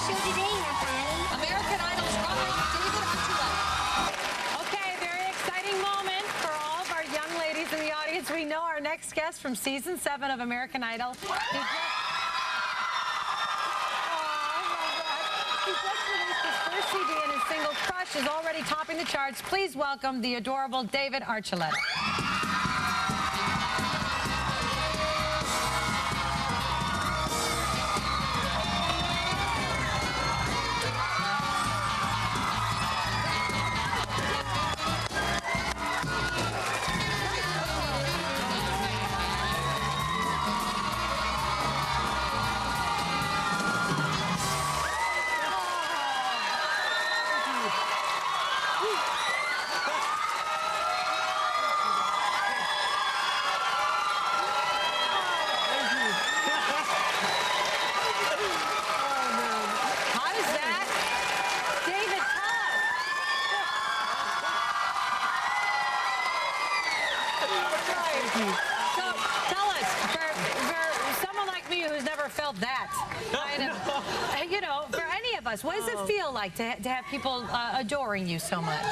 show today, everybody. American Idol's runner, David Archuleta. Okay, very exciting moment for all of our young ladies in the audience. We know our next guest from season 7 of American Idol. He just released his first CD, and his single Crush is already topping the charts. Please welcome the adorable David Archuleta. So tell us, for someone like me who's never felt that kind of, you know, for any of us, what does it feel like to have people adoring you so much?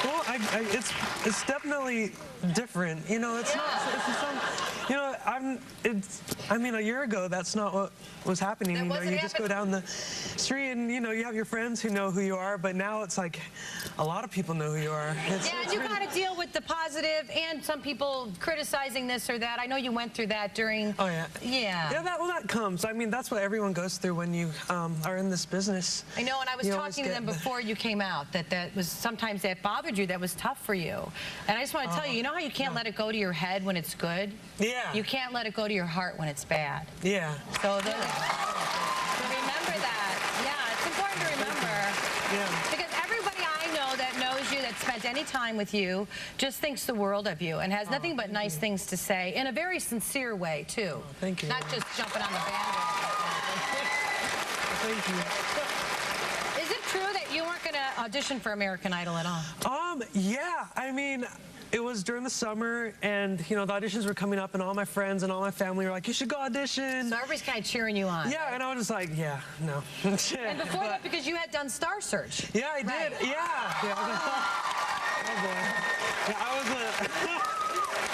Well, it's definitely different. You know, it's not. It's some, you know, I mean, a year ago, that's not what was happening. You know, you just go down the street and you know you have your friends who know who you are. But now it's like a lot of people know who you are. Yeah, and you got to deal with the positive and some people criticizing this or that. I know you went through that during. Oh yeah. Yeah. Yeah, that comes. I mean, that's what everyone goes through when you are in this business. I know, and I was talking to them before you came out that was sometimes that bothered you, that was tough for you. And I just want to tell you, you know how you can't let it go to your head when it's good? Yeah. You can't let it go to your heart when it's bad. Yeah. So remember that. Yeah, it's important to remember. Yeah. Because everybody I know that knows you, that spent any time with you, just thinks the world of you and has nothing but nice things to say in a very sincere way, too. Oh, thank you. Not just jumping on the bandwagon. Thank you. Is it true that you weren't going to audition for American Idol at all? Yeah. I mean, it was during the summer, and you know the auditions were coming up, and all my friends and all my family were like, "You should go audition." So everybody's kind of cheering you on. Yeah, and I was just like, "Yeah, no." And before that, because you had done Star Search. Yeah, I did. Yeah. Oh boy. Yeah, I was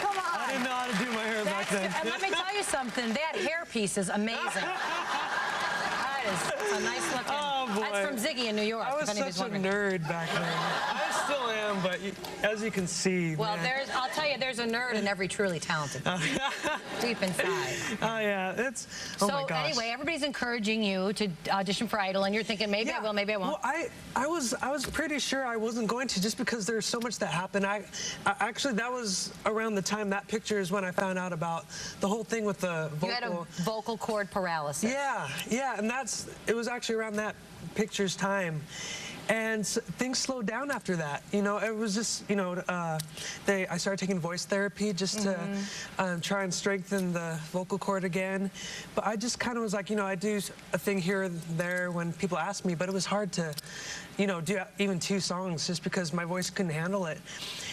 Come on. I didn't know how to do my hair back then. And let me tell you something. That hairpiece is amazing. That is a nice looking. Oh boy. That's from Ziggy in New York. I was such a nerd back then. I still am, but as you can see. Well, man. I'll tell you, there's a nerd in every truly talented person. Deep inside. Oh yeah, oh my gosh. So anyway, everybody's encouraging you to audition for Idol, and you're thinking maybe I will, maybe I won't. Well, I was pretty sure I wasn't going to, just because there's so much that happened. Actually, that was around the time, that picture is when I found out about the whole thing with the vocal. You had a vocal cord paralysis. Yeah, and it was actually around that picture's time. And things slowed down after that. You know, it was just, you know, I started taking voice therapy just to try and strengthen the vocal cord again. But I just kind of was like, you know, I do a thing here and there when people ask me, but it was hard to, you know, do even 2 songs just because my voice couldn't handle it.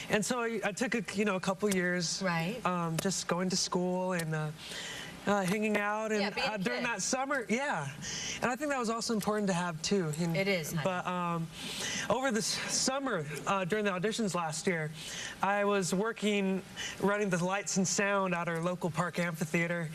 And so I took a couple years, just going to school and hanging out and during that summer, and I think that was also important to have too. It is. But over the summer, during the auditions last year, I was running the lights and sound at our local park amphitheater,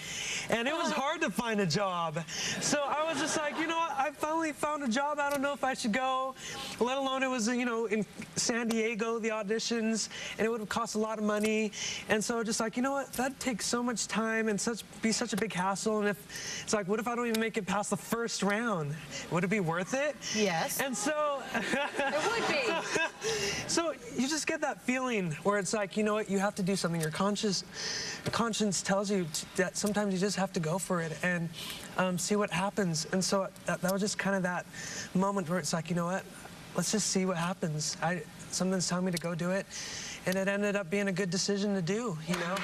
and it was hard to find a job. So I was just like, you know what, I finally found a job. I don't know if I should go, let alone it was, you know, in San Diego, the auditions, and it would have cost a lot of money. And so just like, you know what, that takes so much time and be such a big hassle, and if it's like, what if I don't even make it past the first round? Would it be worth it? Yes. And so it would be. So you just get that feeling where it's like, you know what, you have to do something. Your conscience tells you that sometimes you just have to go for it and see what happens. And so that was just kind of that moment where it's like, you know what, let's just see what happens. Something's telling me to go do it, and it ended up being a good decision to do, you know.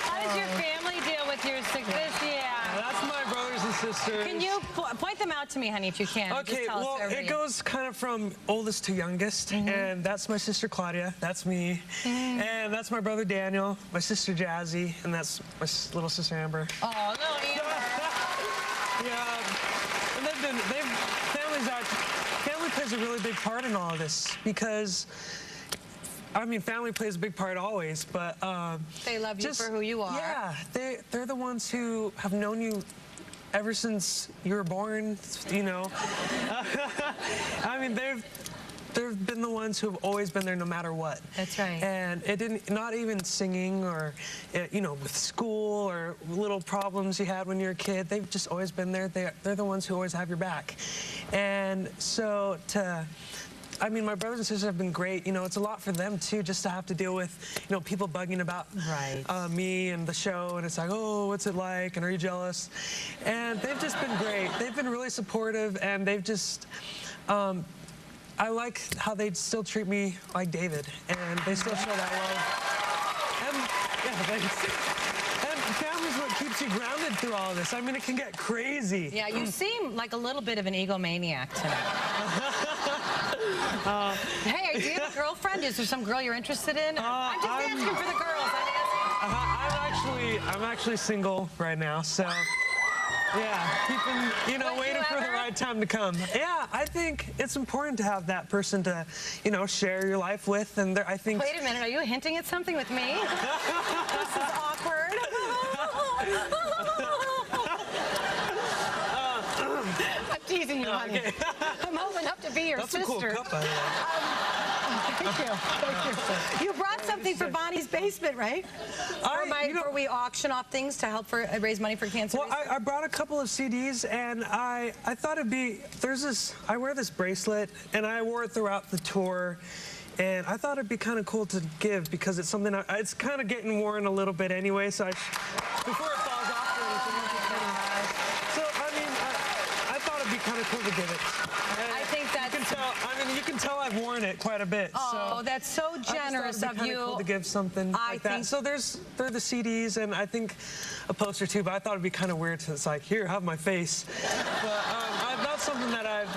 How does your family deal with your sickness? Yeah. That's my brothers and sisters. Can you point the them out to me, honey, if you can. Okay, Just tell us well, everybody. it goes kind of from oldest to youngest, and that's my sister Claudia, that's me, and that's my brother Daniel, my sister Jazzy, and that's my little sister Amber. Oh, little Amber. Yeah, and family plays a really big part in all of this because, I mean, family plays a big part always, but They love you for who you are. Yeah, they're the ones who have known you ever since you were born, you know. I mean, they've been the ones who have always been there no matter what. That's right. And it didn't, not even singing or, you know, with school or little problems you had when you were a kid. They've just always been there. They're the ones who always have your back. And so I mean, my brothers and sisters have been great. You know, it's a lot for them, too, just to have to deal with, you know, people bugging about me and the show. And it's like, oh, what's it like? And are you jealous? And they've just been great. They've been really supportive, and they've just... I like how they still treat me like David, and they still show that love. And, yeah, thanks. And family's what keeps you grounded through all of this. I mean, it can get crazy. Yeah, you seem like a little bit of an egomaniac tonight. Hey, do you have a girlfriend? Is there some girl you're interested in? I'm just asking for the girls. I'm actually single right now, so... Yeah, keeping, you know, waiting for the right time to come. Yeah, I think it's important to have that person to, you know, share your life with, and I think... Wait a minute, are you hinting at something with me? This is awkward. I'm teasing you, honey. Okay. I'm old enough to be your That's sister. a cool cup, by the way. Thank you. Thank you. You brought something for Bonnie's basement, right? Where we auction off things to help raise money for cancer. Well, I brought a couple of CDs, and I thought it'd be, I wear this bracelet, and I wore it throughout the tour, and I thought it'd be kind of cool to give because it's something, it's kind of getting worn a little bit anyway, so before it falls off or anything, so I mean, I thought it'd be kind of cool to give it. I think that's... You can tell I've worn it quite a bit. Oh, that's so generous of you. Cool to give something like that. So they're the CDs, and I think a poster too. But I thought it'd be kind of weird to, it's like, here, have my face. But that's something that I've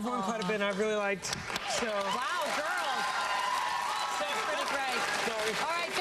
worn quite a bit, and I've really liked. So. Wow, girls. That's pretty great. Sorry. All right.